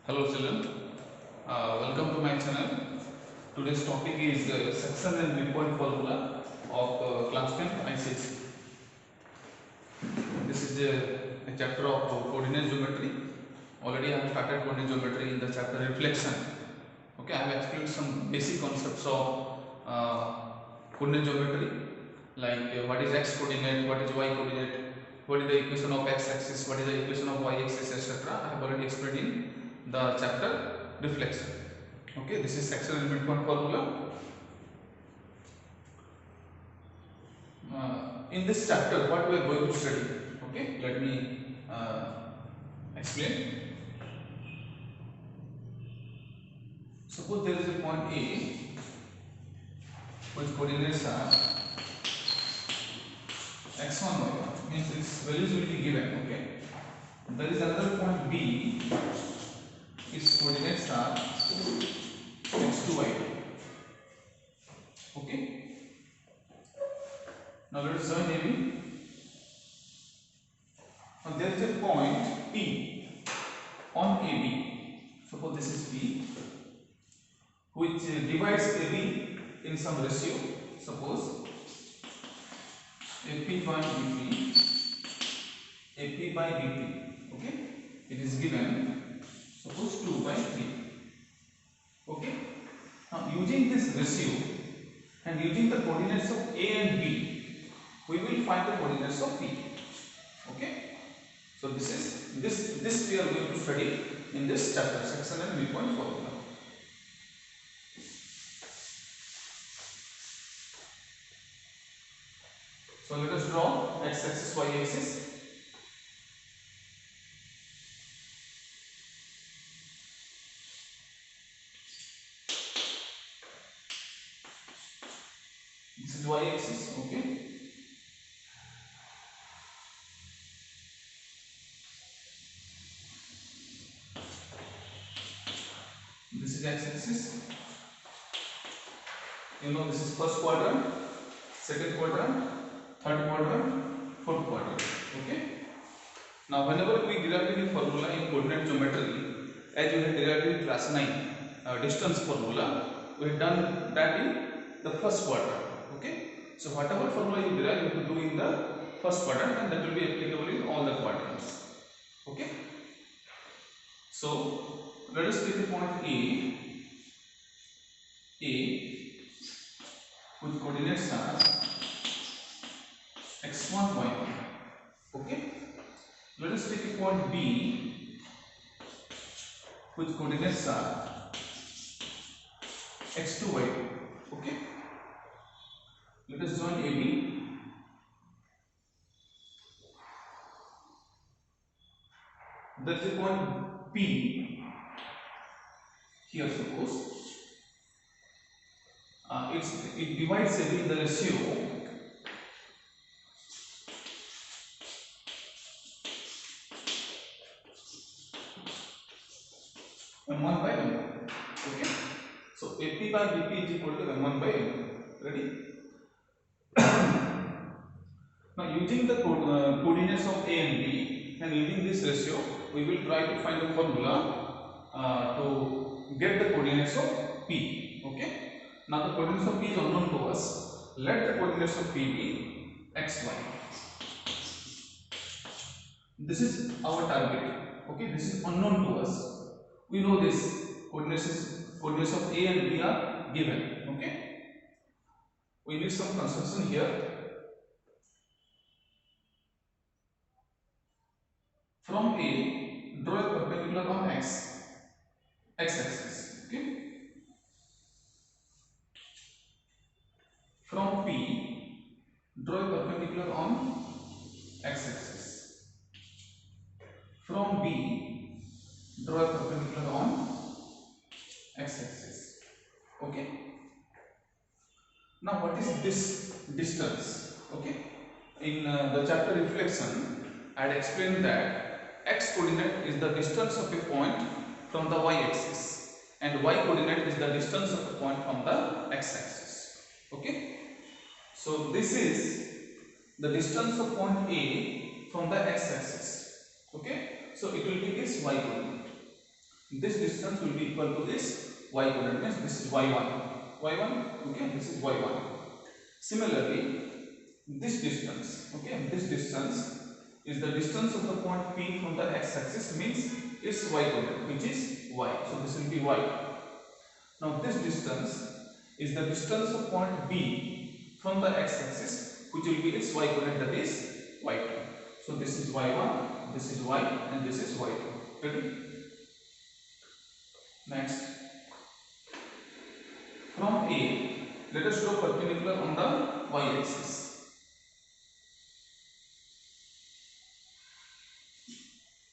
Hello children, welcome to my channel. Today's topic is section and midpoint formula of class 10 I6. This is a chapter of coordinate geometry. Already I have started coordinate geometry in the chapter reflection. Okay, I have explained some basic concepts of coordinate geometry, like what is x coordinate, what is y coordinate, what is the equation of x axis, what is the equation of y axis, etc. I have already explained in the chapter reflection. Okay, this is section and midpoint formula. In this chapter, what we are going to study? Okay, let me explain. Suppose there is a point A which coordinates are x1, y1, means its values will be given. Okay, there is another point B, its coordinates are x2, y2. Okay, now let us join AB. Now there is a point P on AB. Suppose this is P, which divides AB in some ratio. Suppose AP by BP, AP by BP. Okay, it is given. Suppose 2 by 3. Okay. Now using this ratio and using the coordinates of A and B, we will find the coordinates of P. Okay. So this we are going to study in this chapter, section and midpoint formula. So let us draw x axis, y axis. This is y axis. Okay. This is x axis. You know, this is first quadrant, second quadrant, third quadrant, fourth quadrant. Okay. Now whenever we derive the formula in coordinate geometry, as we have derived in class 9 distance formula, we have done that in the first quadrant. Okay. So whatever formula you derive, you have to do in the first quadrant, and that will be applicable in all the quadrants. Okay. So let us take the point A, whose coordinates are x1, y1. Okay. Let us take a point B, whose coordinates are x2, y2. Okay. Let us join AB. There is a point P here. Suppose it divides AB in the ratio M1 by M1. Okay. So AP by BP is equal to M1 by M1. Ready? Now using the coordinates of A and B and using this ratio, we will try to find the formula to get the coordinates of P. Okay. Now the coordinates of P is unknown to us. Let the coordinates of P be x, y. This is our target. Okay. This is unknown to us. We know this coordinates of A and B are given. Okay. We need some construction here. From A, draw a perpendicular on x axis. Okay. From P, draw a perpendicular on x axis. From B, draw a perpendicular on x axis. Okay. Now what is this distance? Okay. In the chapter reflection, I had explained that x coordinate is the distance of a point from the y axis, and y coordinate is the distance of a point from the x axis. Okay. So this is the distance of point A from the x axis. Okay. So it will be this y coordinate. this distance will be equal to this y coordinate, means this is y1, okay, this is y1. Similarly, this distance, okay, this distance is the distance of the point P from the x-axis, means its y coordinate, which is y. So this will be y. Now this distance is the distance of point B from the x-axis, which will be its y coordinate, that is y2. So this is y1, this is y, and this is y2. Ready? Next, from A, let us draw perpendicular on the y-axis.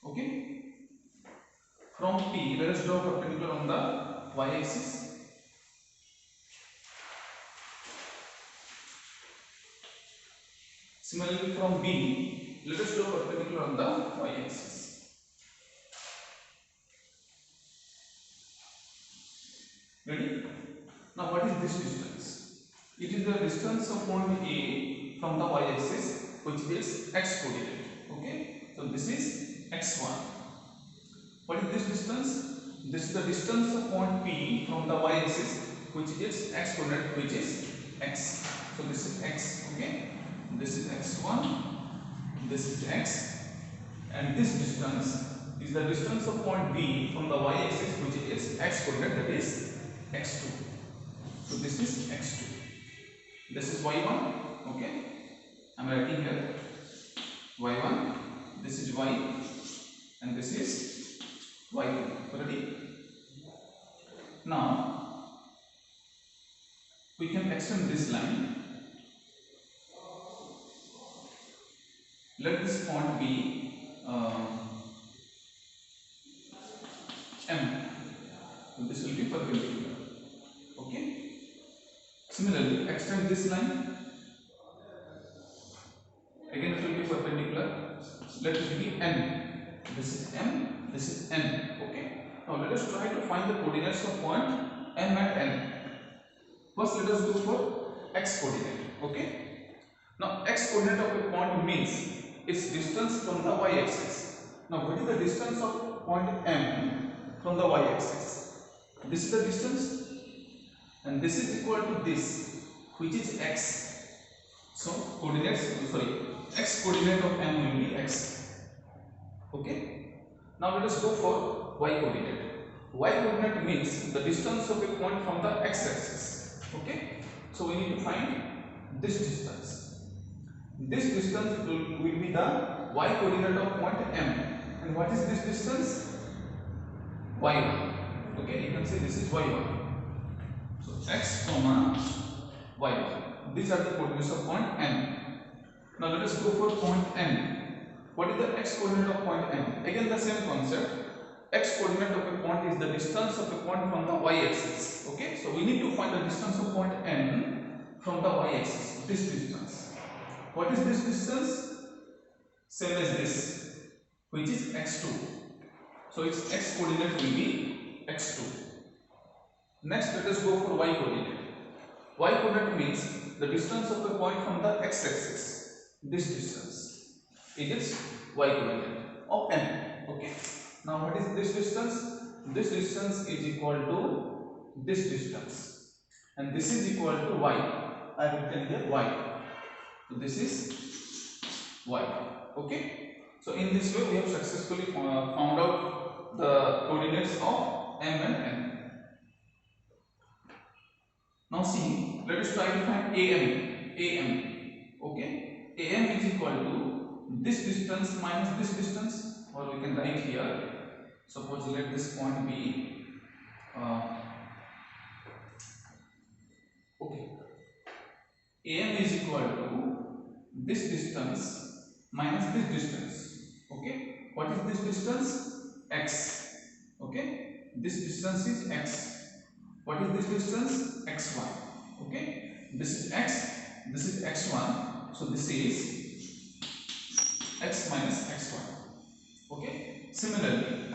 Okay. From P, let us draw perpendicular on the y-axis. Similarly, from B, let us draw perpendicular on the y-axis. Ready? Now, what is this distance? It is the distance of point A from the y-axis, which is x coordinate. Okay, so this is x1. What is this distance? This is the distance of point P from the y-axis, which is x coordinate, which is x. So this is x. Okay, this is x1, this is x, and this distance is the distance of point B from the y-axis, which is x coordinate, that is x2. So this is x2. This is y1. Okay, I am writing here y1. This is y, and this is y2. Ready? Now we can extend this line. Let this point be M. So this will be perpendicular. Okay. Similarly, extend this line. Again, it will be perpendicular. Let it be N. This is M. This is N. Okay. Now let us try to find the coordinates of point M and N. First, let us go for x coordinate. Okay. Now, x coordinate of a point means its distance from the y-axis. Now, what is the distance of point M from the y-axis? This is the distance, and this is equal to this, which is x. So, x coordinate of M will be x. Okay. Now, let us go for y coordinate. Y coordinate means the distance of a point from the x-axis. Okay. So, we need to find this distance. This distance will be the y coordinate of point M. And what is this distance? y1. Okay, you can say this is y1. So x comma y1. These are the coordinates of point M. Now let us go for point N. What is the x coordinate of point N? Again the same concept. X coordinate of a point is the distance of a point from the y-axis. Okay, so we need to find the distance of point N from the y-axis. This distance. What is this distance? Same as this, which is x2. So its x coordinate will be x2. Next, let us go for y coordinate. Y coordinate means the distance of a point from the x-axis. This distance. It is y coordinate of N. Okay. Now, what is this distance? This distance is equal to this distance, and this is equal to y. I have written here y. So this is y. Okay. So in this way we have successfully found out the coordinates of M and N. Now see, let us try to find AM. Okay. AM is equal to this distance minus this distance, or we can write here. Suppose let this point be okay. AM is equal to this distance minus this distance. Okay, what is this distance? X. Okay, this distance is x. What is this distance? x1. Okay, this is x, this is x1. So this is x minus x1. Okay, similarly,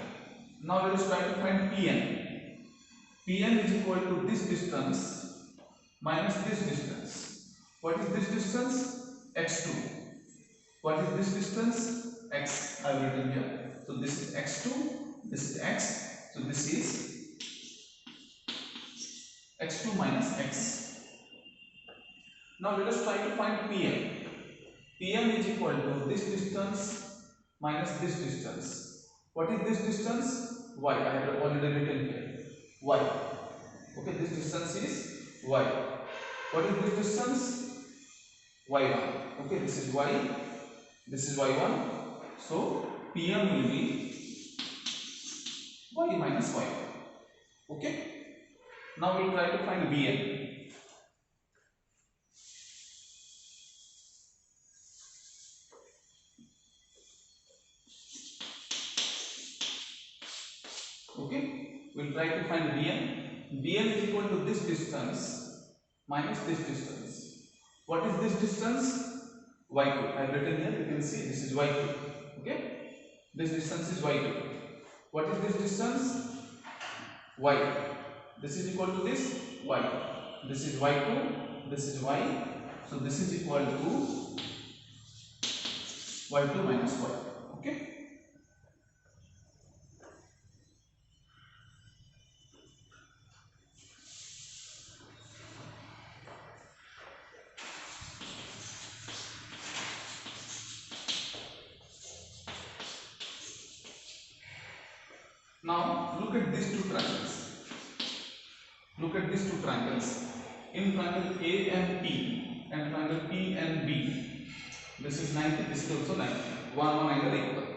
now let us try to find Pn. Pn is equal to this distance minus this distance. What is this distance? x2. What is this distance? X. I have written here. So this is x2, this is x. So this x2 minus x. Now let us try to find Pm. Pm is equal to this distance minus this distance. What is this distance? Y. I have already written here. Y. Okay, this distance is y. What is this distance? Y1. Okay, this is y. This is y1. So Pm will be y minus y. Okay. Now we will try to find Bn. Okay, we will try to find Bn. Bn is equal to this distance minus this distance. What is this distance? Y2. I have written here, you can see this is y2. Okay, this distance is y2. What is this distance? Y. This is equal to this y. This is y2. This is y. So this is equal to y2 minus y. Okay. Now look at these two triangles. Look at these two triangles. In triangle A and P and triangle P and B, this is 90, this is also 90. One angle equal.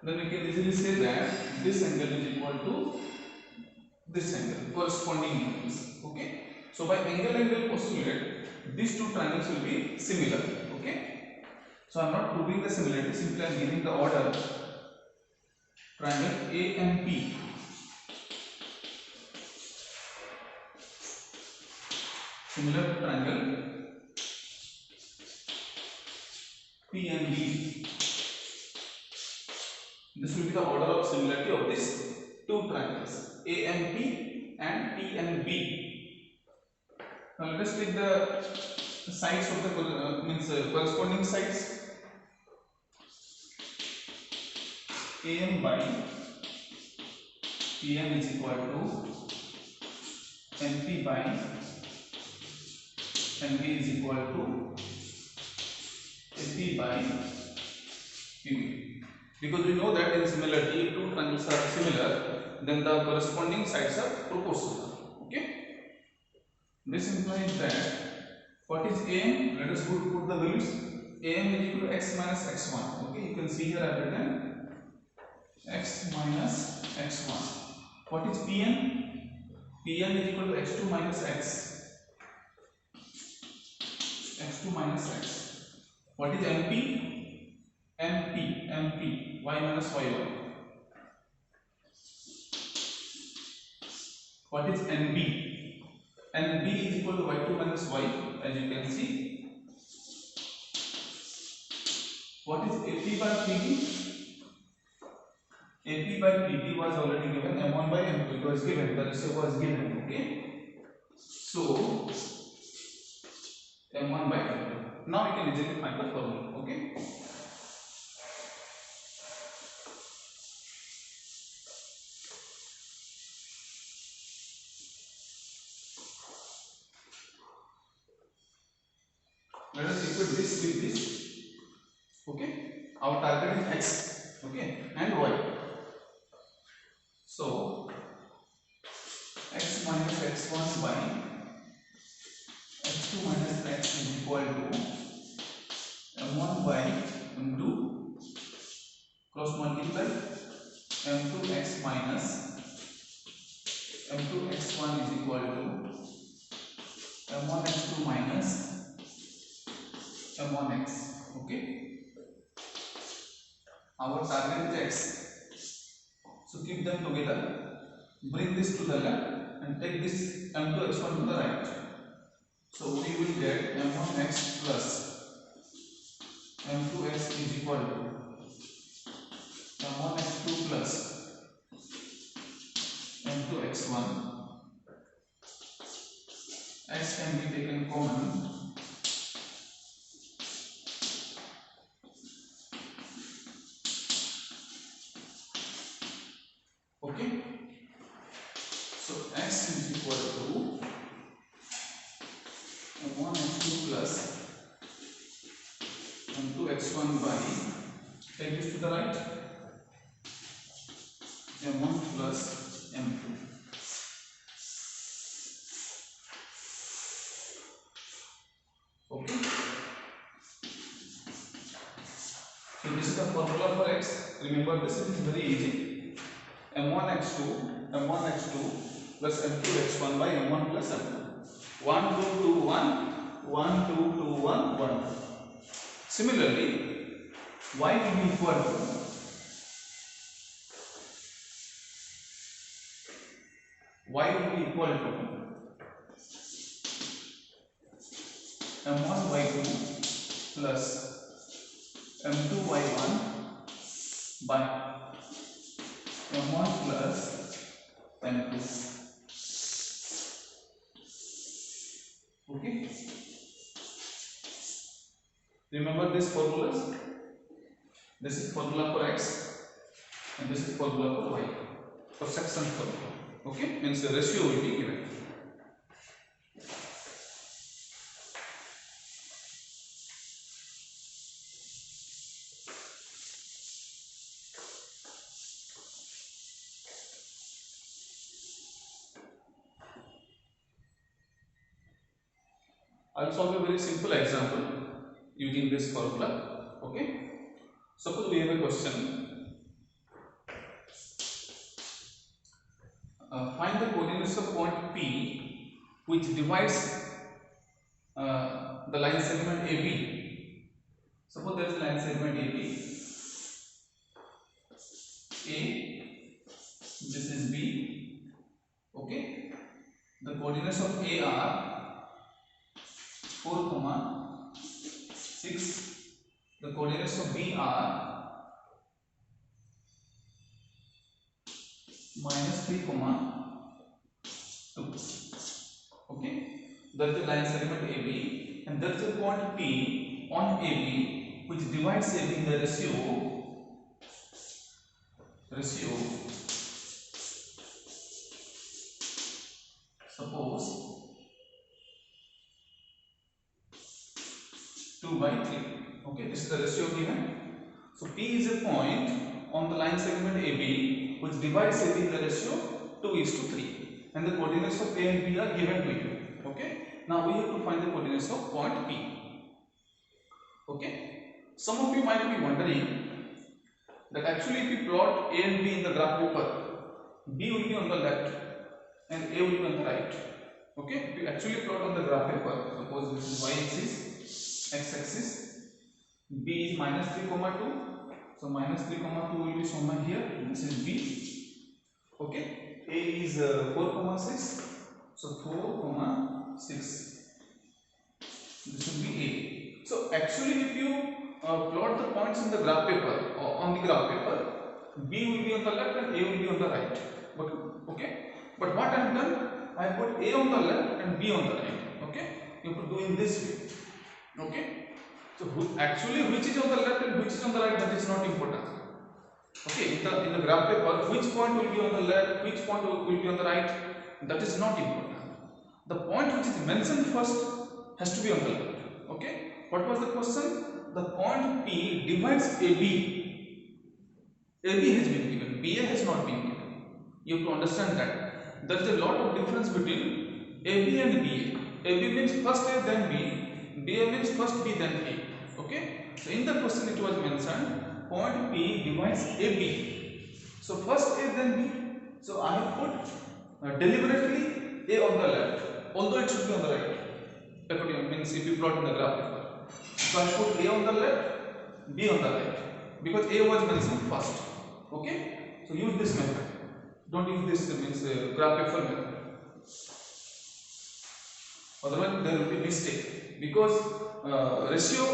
Then we can easily say that this angle is equal to this angle, corresponding angles. Okay. So by angle postulate, these two triangles will be similar. Okay. So I am not proving the similarity, simply I am giving the order. Triangle A and P. Similar to triangle P and B. This will be the order of similarity of these two triangles A and P and P and B. Now let us take the sides of the corresponding sides. AM by PM is equal to MP by MB is equal to AP by PB. Because we know that in similarity, if two triangles are similar, then the corresponding sides are proportional. Okay. This implies that what is AM? Let us put the values. AM is equal to x minus x1. Okay, you can see here I have written x minus x1. What is Pn? Pn is equal to x2 minus x. x2 minus x. What is Mp? Mp y minus y1. What is Nb? Nb is equal to y2 minus y, as you can see. What is Ap by Pb? AP by PP was already given, M1 by M2 it was given, the ratio was given. Okay. So M1 by M2. Now we can easily find the formula. Okay. Let us equate this with this. Okay. Our target is x. Okay, and y. So x minus x1 by x2 minus x is equal to m1 by m2 cross multiply m2x minus m2x1 is equal to m1x2 minus m1x. Okay, our target is x. So keep them together, bring this to the left and take this m2x1 to the right. So we will get m1x plus m2x is equal to m1x2 plus m2x1. X can be taken common. Okay, so x is equal to plus m2x1 by, take this to the right, m1 plus m2. Okay. So this is the formula for x. Remember, this is very easy. m1x2 plus m2x1 by m1 plus m2. 1 2 2 1 1 2 2 1 1. Similarly, y will be equal to m1y2 plus m2y1 by m1 plus m2. Okay. Remember these formulas. This is formula for x and this is formula for y. For section formula. Okay, means the ratio will be given. I will solve a very simple example using this formula. Okay. Suppose we have a question. Find the coordinates of point P which divides the line segment AB. Suppose there is a line segment AB. A, this is B. Okay. The coordinates of A are 4, 6. The coordinates of B are -3, 2. Okay. That is the line segment AB, and that is the point P on AB which divides AB in the ratio. Suppose 2/3. Okay, this is the ratio given. So P is a point on the line segment AB which divides AB in the ratio 2:3, and the coordinates of A and B are given to you. Okay. Now we have to find the coordinates of point P. Okay. Some of you might be wondering that actually if you plot A and B in the graph paper, B will be on the left and A will be on the right. Okay. If you actually plot on the graph paper, suppose this is y axis, x axis. B is -3, 2. So -3, 2 will be shown here. This is B. Okay. A is 4, 6. So 4, 6. This will be A. So actually, if you plot the points in the graph paper or on the graph paper, B will be on the left and A will be on the right. But okay. But what I have done, I put A on the left and B on the right. Okay. You have to do in this way. Okay. So actually which is on the left and which is on the right, that is not important. Okay, in the graph paper, which point will be on the left, which point will be on the right, that is not important. The point which is mentioned first has to be on the left. Okay, what was the question? The point P divides AB. AB has been given, BA has not been given. You have to understand that there is a lot of difference between AB and BA. AB means first A then B. BA means first B then A. Okay. So in the question it was mentioned point P divides AB. So first A then B. So I have put deliberately A on the left, although it should be on the right. According means if you plot in the graph paper. So I put A on the left, B on the right, because A was mentioned first. Okay. So use this method. Don't use this means graph paper method. Otherwise there will be mistake, because ratio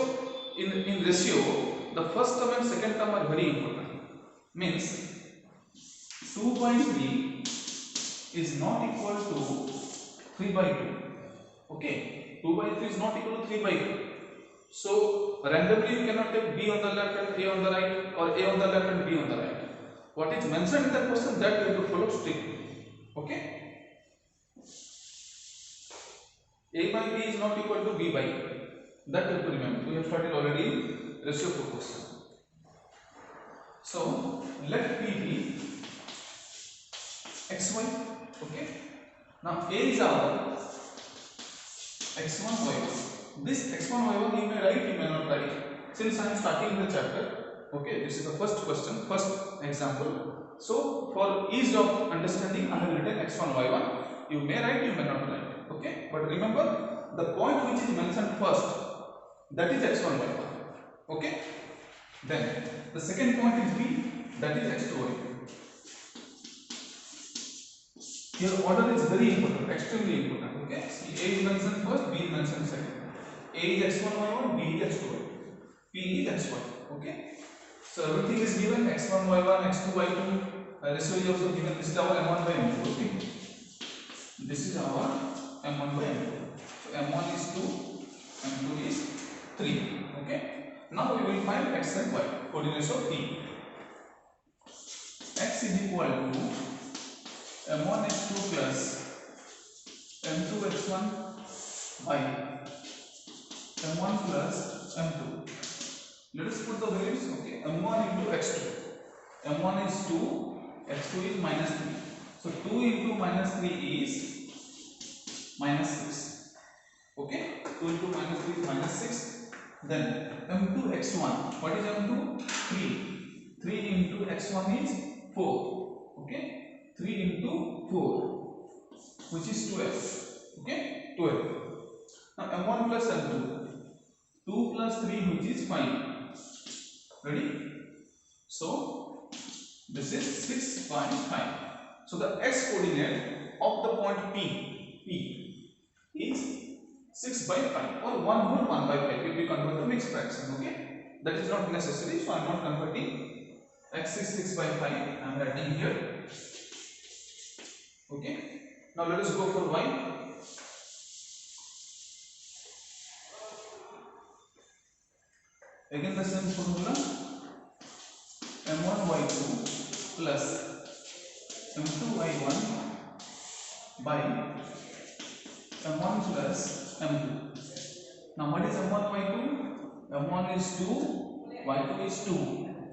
in ratio the first term and second term are very important. Means 2/3 is not equal to 3/2. Okay, 2/3 is not equal to 3/2. So randomly you cannot take B on the left and A on the right, or A on the left and B on the right. What is mentioned in the question, that you have to follow strictly. Okay. A by B is not equal to B by A. That you have to remember. We have studied already ratio proportion. So let P be xy. Okay. Now A is our x1 y1. This x1 y1 you may write, you may not write. Since I am starting the chapter, okay, this is the first question, first example. So for ease of understanding, I have written x1 y1. You may write, you may not write. Okay, but remember the point which is mentioned first, that is x1 y1. Okay. Then the second point is b, that is x2 y2. Your order is very important, extremely important. Okay, see, A is mentioned first, B is mentioned second. A is x1 y1, B is x2 y2, P is xy. Okay, so everything is given, x1 y1, x2 y2. Ratio is also given. This is our m1 by m2. Okay, this is our m1 by m2. So m1 is 2, m2 is 3. Okay, now we will find x and y, coordinates of P. X is equal to m1 x2 plus m2 x1 by m1 plus m2. Let us put the values. Okay, m1 into x2. m1 is 2, x2 is minus 3. So 2 into minus 3 is minus 6. Okay, 2 into minus 3 is minus 6. Then m2 x1. What is m2? 3. 3 into x1 is 4. Okay, 3 into 4, which is 12. Okay, 12. Now m1 plus m2. 2 plus 3, which is 5. Ready? So this is 6 by 5. So the x coordinate of the point P is 6 by 5, or 1 whole 1 by 5 if we convert the mixed fraction. Okay, that is not necessary, so I am not converting. X is 6 by 5, I am writing here. Okay, now let us go for y. Again the same formula, m1 y2 plus m2 y1 by m1 plus m2. Now what is m1 y2? m1 is 2, y2 is 2.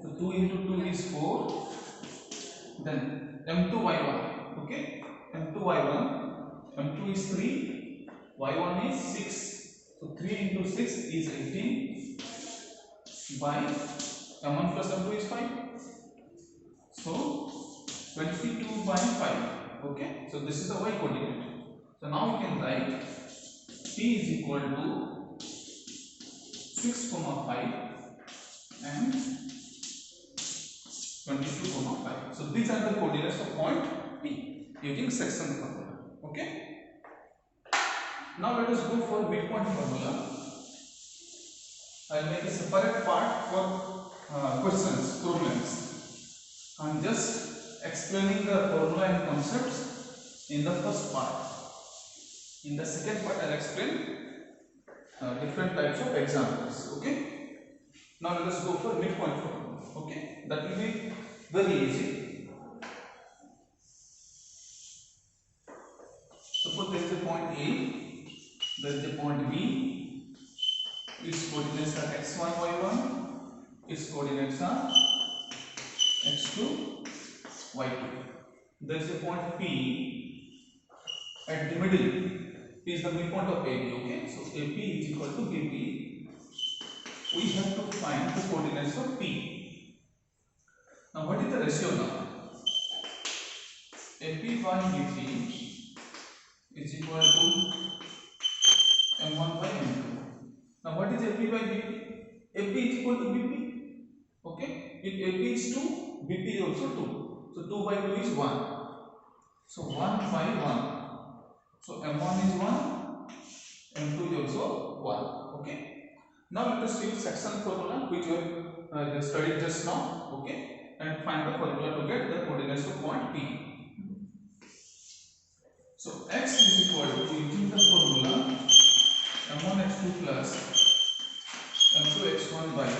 So 2 into 2 is 4. Then m2 y1. Okay, m2 y1, m2 is 3, y1 is 6. So 3 into 6 is 18 by m1 plus m2 is 5. So 22 by 5. Okay, so this is the y coordinate. So now we can write P is equal to 6, 5 and 22, 5. So these are the coordinates of point P using section formula. Okay, now let us go for midpoint formula. I will make a separate part for questions, problems. I am just explaining the formula and concepts in the first part. In the second part, I will explain different types of examples. Okay, now let us go for midpoint formula. Okay, that will be very easy. Suppose there is a point A, there is a point B. Its coordinates are x1, y1. Its coordinates are x2, y2. There is a point P at the middle. P is the midpoint of AB. Okay, so AP is equal to BP. We have to find the coordinates of P. Now, what is the ratio now? AP by BP is equal to m1 by m2. Now what is AP by BP? AP is equal to BP. Okay, if AP is 2, BP is also 2. So 2 by 2 is 1. So 1 by 1. So m1 is 1, m2 is also 1. Okay, now let us use section formula which we have studied just now. Okay, and find the formula to get the coordinates of point P. So x is equal to, using the formula, m1 x2 plus m2 x1 by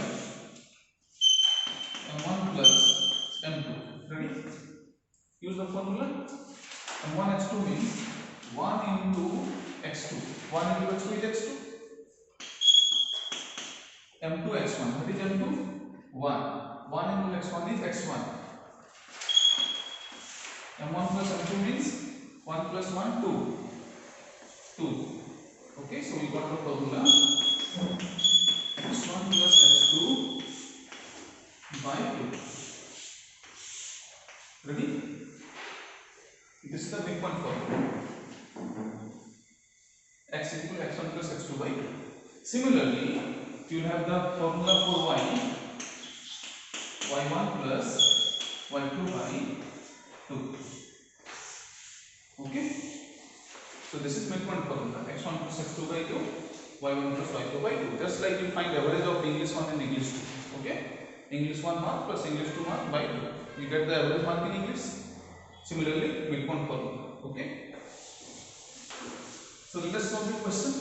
m1 plus m2. Ready? Use the formula. m1 x2 means 1 into x2. 1 into x2 is x2. m2 x1. What is m2? 1. 1 into x1 is x1. m1 plus m2 means 1 plus 1 2. 2. Okay, so we got the formula x1 plus x2 by 2. Ready? This is the midpoint formula. X equal x1 plus x2 by 2. Similarly, you will have the formula for y1 plus y2 by 2. Okay? So this is midpoint formula, x1 plus x2 by 2, y1 plus y2 by 2. Just like you find average of English 1 and English 2. Okay? English 1 mark plus English 2 mark by 2. You get the average mark in English. Similarly, midpoint formula. Okay? So let us solve the question.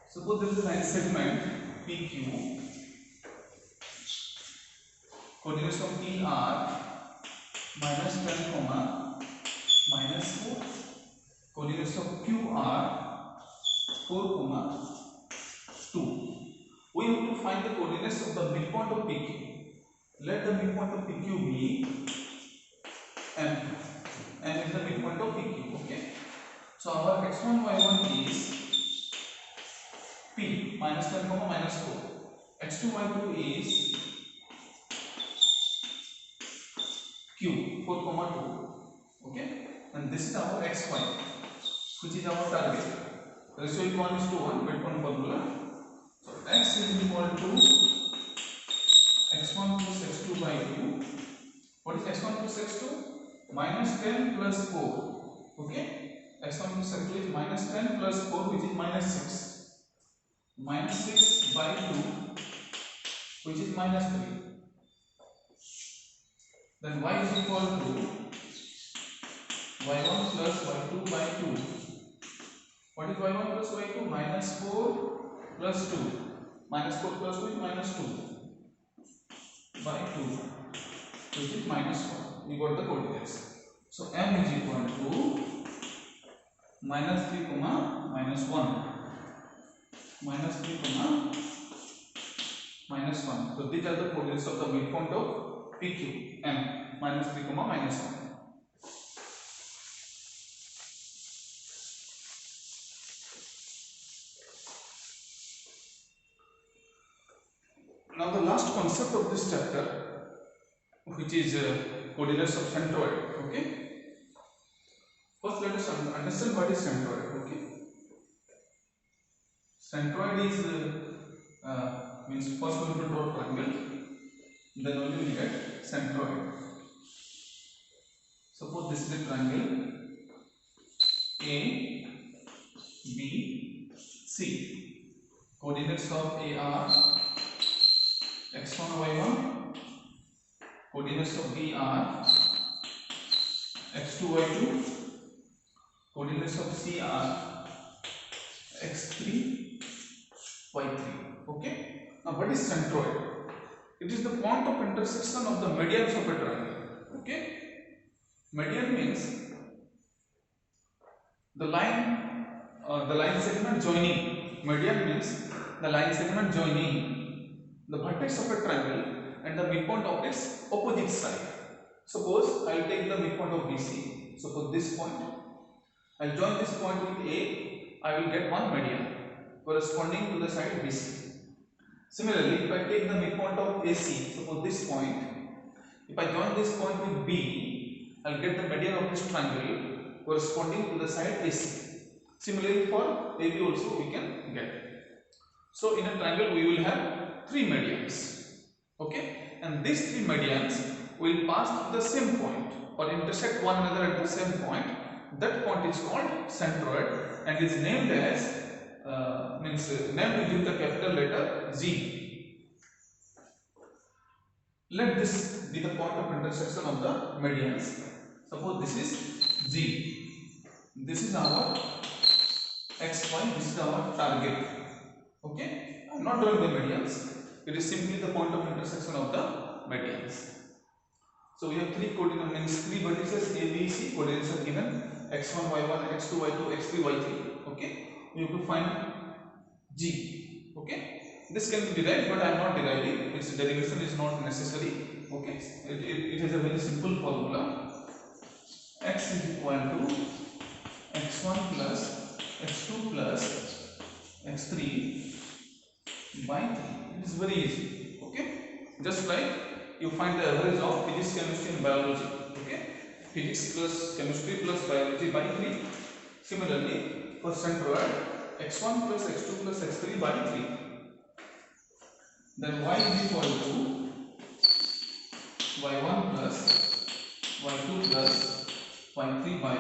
Suppose there is a line segment PQ, coordinates of P are minus 10 comma minus 4, coordinates of Q are 4 comma 2. We have to find the coordinates of the midpoint of PQ. Let the midpoint of PQ be M. M is the midpoint of PQ. Okay. So our x1 y1 is P minus 10 comma minus 4. x2 y2 is Q 4 comma 2. Okay. And this is our xy, which is our target. Ratio is 1:1, midpoint formula. So x is equal to x1 plus x2 by 2. What is x1 plus x2? Minus 10 plus 4. Okay. x1 plus x2 is minus 10 plus 4, which is minus 6. Minus 6 by 2, which is minus 3. Then y is equal to y1 plus y2 by 2. What is y1 plus y2? Minus 4 plus 2. Minus 4 plus 2 is minus 2 by 2, which is minus 1. We got the coordinates. So m is equal to minus 3 comma minus 1. Minus 3 comma minus 1. So these are the coordinates of the midpoint of PQ. M minus 3 comma minus 1. Now the last concept of this chapter, which is coordinates of centroid. Okay. First, let us understand what is centroid. Okay. Centroid is means first we have to draw triangle, then only we get centroid. Suppose this is a triangle A, B, C. Coordinates of A are x1 y1. Coordinates of B are x2 y2. Coordinates of C are x3 y3. Okay. Now what is centroid? It is the point of intersection of the medians of a triangle. Okay. Median means the line segment joining. Median means the line segment joining the vertex of a triangle and the midpoint of its opposite side. Suppose I will take the midpoint of BC. Suppose this point, I will join this point with A. I will get one median corresponding to the side BC. Similarly, if I take the midpoint of AC, suppose this point, if I join this point with B, I will get the median of this triangle corresponding to the side AC. Similarly, for AB also we can get. So in a triangle we will have 3 medians. Okay, and these 3 medians will pass through the same point or intersect one another at the same point. That point is called centroid and is named as named with the capital letter G. Let this be the point of intersection of the medians. Suppose this is G. This is our x point. This is our target. Okay, I am not drawing the medians. It is simply the point of intersection of the medians. So we have 3 coordinates, 3 vertices A, B, C. Coordinates are given. x1 y1 x2 y2 x3 y3. Okay, we have to find g. Okay, this can be derived, but I am not deriving. Its derivation is not necessary. Okay, it is a very simple formula. X is equal to x1 plus x2 plus x3 by 3. It is very easy. Okay, just like you find the average of physics, chemistry and biology. Okay, physics plus chemistry plus biology by 3. Similarly, for centroid, x1 plus x2 plus x3 by 3. Then y is equal to y1 plus y2 plus y3 by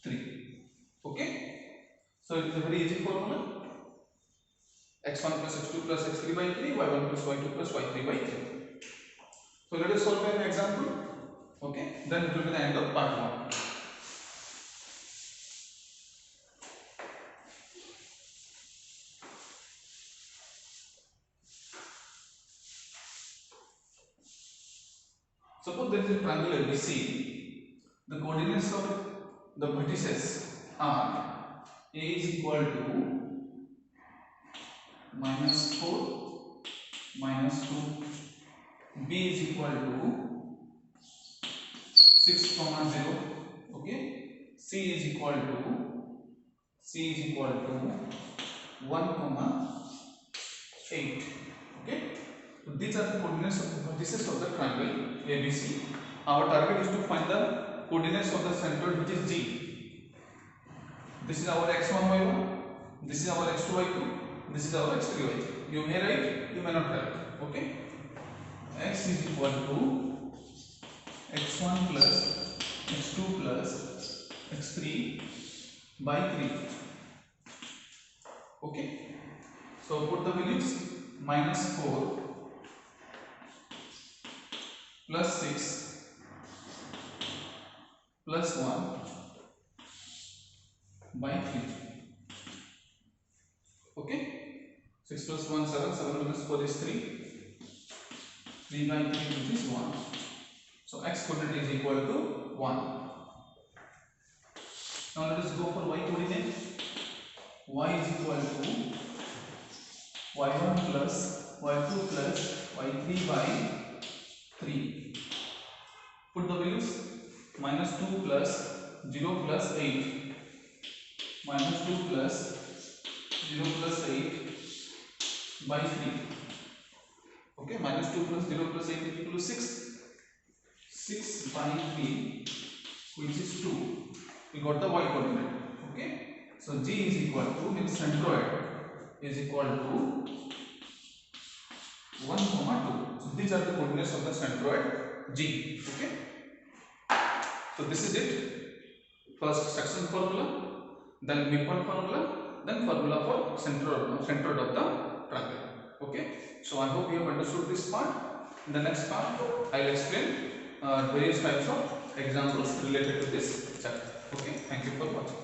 3. Okay, so it is a very easy formula. x1 plus x2 plus x3 by 3, y1 plus y2 plus y3 by 3. So let us solve an example. Okay, then it will be the end of part 1. Suppose there is a triangle ABC. The coordinates of the vertices are A is equal to -4, -2, B is equal to 6, 0. Okay, C is equal to 1, 8. Okay, so these are the coordinates of the vertices of the triangle ABC. Our target is to find the coordinates of the centroid, which is G. This is our x1 y1, this is our x2 y2, this is our x3 y3. You may write, you may not write. Okay, x is equal to x1 plus x2 plus x3 by 3. Okay, so put the values. -4 plus 6 plus 1 by 3. Okay, 6 plus 1 7, 7 minus 4 is 3, 3 by 3 which is 1. So x coordinate is equal to 1. Now let us go for y coordinate. Y is equal to y1 plus y2 plus y3 by 3. Put the values. -2 plus 0 plus 8. -2 plus 0 plus 8 by 3. Okay, -2 plus 0 plus 8 is equal to 6. 6 by 3, which is 2. We got the y coordinate. Okay, so G is equal to, means centroid is equal to 1, 2. So these are the coordinates of the centroid G. Okay, so this is it. First section formula, then midpoint formula, then formula for centroid of the triangle. Okay, so I hope you have understood this part. In the next part, I will explain various types of examples related to this chapter. Okay, thank you for watching.